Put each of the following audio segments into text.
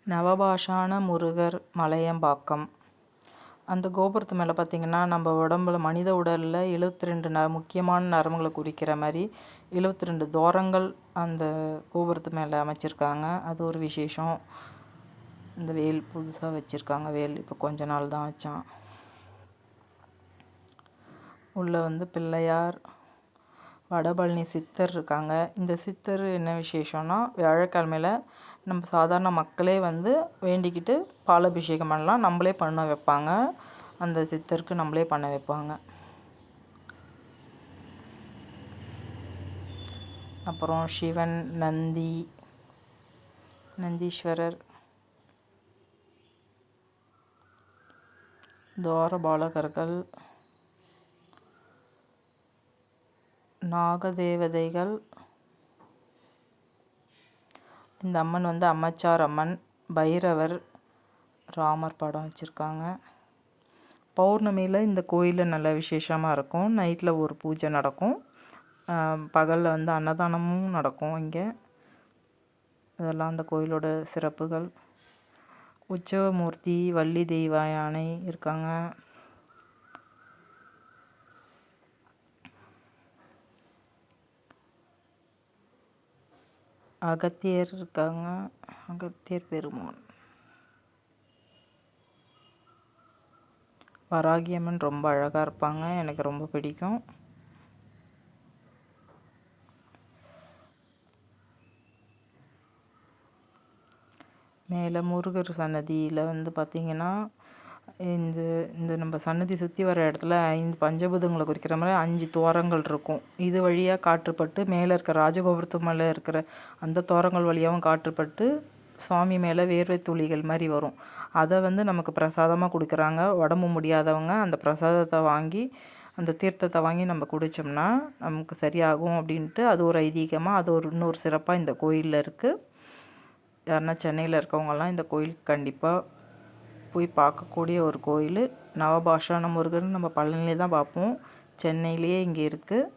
நவபாஷான முருகர் மலையம்பாக்கம். அந்த கோபுரத்து மேலே பார்த்திங்கன்னா, நம்ம உடம்புல மனித உடலில் 72 முக்கியமான நரம்புகளை குறிக்கிற மாதிரி 72 துவாரங்கள் அந்த கோபுரத்து மேலே அமைச்சிருக்காங்க. அது ஒரு விசேஷம். இந்த வேல் புதுசாக வச்சுருக்காங்க. வேல் இப்போ கொஞ்ச நாள் தான் வச்சான். உள்ளே வந்து பிள்ளையார், வடபழனி சித்தர் இருக்காங்க. இந்த சித்தர் என்ன விசேஷம்னா, வியாழக்கிழமையில் நம்ம சாதாரண மக்களே வந்து வேண்டிக்கிட்டு பாலாபிஷேகம் பண்ணலாம். நம்மளே பண்ண வைப்பாங்க. அந்த சித்தருக்கு நம்மளே பண்ண வைப்பாங்க. அப்புறம் சிவன், நந்தி, நந்தீஸ்வரர், துவாரபாலகர்கள், நாகதேவதைகள். இந்த அம்மன் வந்து அம்மச்சார் அம்மன், பைரவர், ராமர் படம் வச்சுருக்காங்க. பௌர்ணமியில் இந்த கோயிலில் நல்ல விசேஷமாக இருக்கும். நைட்டில் ஒரு பூஜை நடக்கும். பகலில் வந்து அன்னதானமும் நடக்கும் இங்கே. இதெல்லாம் அந்த கோயிலோட சிறப்புகள். உற்சவமூர்த்தி, வள்ளி தெய்வ யானை இருக்காங்க. அகத்தியர் இருக்காங்க. அகத்தியர் பெருமான். வராகியம்மன் ரொம்ப அழகாக இருப்பாங்க. எனக்கு ரொம்ப பிடிக்கும். மேலே முருகர் சன்னதியில் வந்து பார்த்திங்கன்னா, இந்த இந்த நம்ம சன்னதி சுற்றி வர இடத்துல 5 பஞ்சபூதங்களை குறிக்கிற மாதிரி 5 துவாரங்கள் இருக்கும். இது வழியாக காற்றுப்பட்டு மேலே இருக்கிற ராஜகோபுரத்து மேலே இருக்கிற அந்த துவாரங்கள் வழியாகவும் காற்றுப்பட்டு சுவாமி மேலே வேர்வை துளிகள் மாதிரி வரும். அதை வந்து நமக்கு பிரசாதமாக கொடுக்குறாங்க. உடம்பு முடியாதவங்க அந்த பிரசாதத்தை வாங்கி, அந்த தீர்த்தத்தை வாங்கி நம்ம குடித்தோம்னா நமக்கு சரியாகும் அப்படின்ட்டு அது ஒரு ஐதீகமாக, அது ஒரு இன்னொரு சிறப்பாக இந்த கோயிலில் இருக்குது. யாருன்னா சென்னையில் இருக்கவங்கெல்லாம் இந்த கோயிலுக்கு கண்டிப்பாக போய் பார்க்கக்கூடிய ஒரு கோயில். நவபாஷான முருகன் நம்ம பழனியிலே தான் பார்ப்போம். சென்னையிலேயே இங்கே இருக்குது.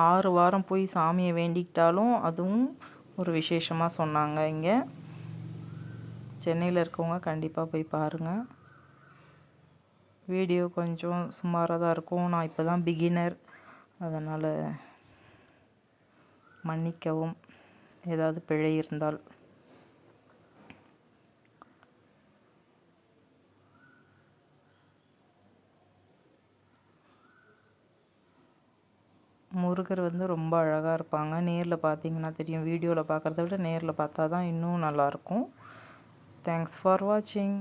ஆறு வாரம் போய் சாமியை வேண்டிக்கிட்டாலும் அதுவும் ஒரு விசேஷமாக சொன்னாங்க. இங்கே சென்னையில் இருக்கவங்க கண்டிப்பாக போய் பாருங்கள். வீடியோ கொஞ்சம் சுமாராக தான் இருக்கும். நான் இப்போ தான் பிகினர், அதனால் மன்னிக்கவும் ஏதாவது பிழை இருந்தால். முருகர் வந்து ரொம்ப அழகாக இருப்பாங்க. நேரில் பார்த்தீங்கன்னா தெரியும். வீடியோவில் பார்க்குறத விட நேரில் பார்த்தா தான் இன்னும் நல்லாயிருக்கும். தேங்க்ஸ் ஃபார் வாட்சிங்.